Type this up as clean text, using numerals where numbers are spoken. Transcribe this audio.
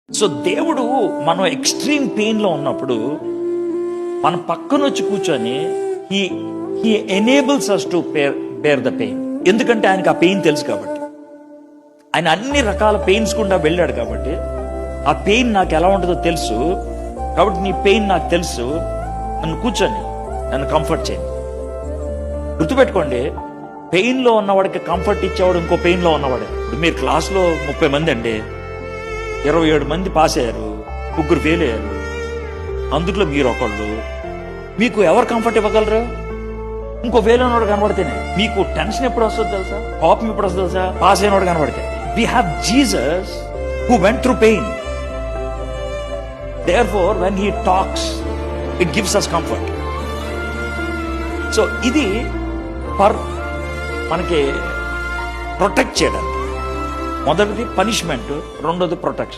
So దేవుడు మనం extreme pain లో ఉన్నప్పుడు మన పక్కన వచ్చి కూర్చొని he enables us to bear the pain. ఎందుకంటే ఆయనకి ఆ పెయిన్ తెలుసు కాబట్టి, ఆయన అన్ని రకాల పెయిన్స్ గుండా వెళ్ళాడు కాబట్టి ఆ పెయిన్ నాకు ఎలా ఉంటుందో తెలుసు కాబట్టి నీ పెయిన్ నాకు తెలుసు, నన్ను కూర్చొని నన్ను కంఫర్ట్ చేయండి. గుర్తుపెట్టుకోండి, పెయిన్ లో ఉన్నవాడికి కంఫర్ట్ ఇచ్చేవాడు ఇంకో పెయిన్ లో ఉన్నవాడే. ఇప్పుడు మీరు క్లాస్లో 30 మంది అండి, 27 మంది పాస్ అయ్యారు, 3 ఫెయిల్ అయ్యారు, అందులో మీరు ఒకళ్ళు. మీకు ఎవరు కంఫర్ట్ ఇవ్వగలరు? ఇంకో ఫెయిల్ అయినవాడు కనబడితేనే. మీకు టెన్షన్ ఎప్పుడు వస్తుంది తెలుసా, కోపం ఎప్పుడు వస్తుంది తెలుసా? పాస్ అయినవాడు కనబడితే. We have Jesus who went through pain. Therefore, when he talks, it gives us comfort. So ఇది మనకి ప్రొటెక్ట్ చేయడానికి. మొదటిది పనిష్మెంట్, రెండోది ప్రొటెక్షన్.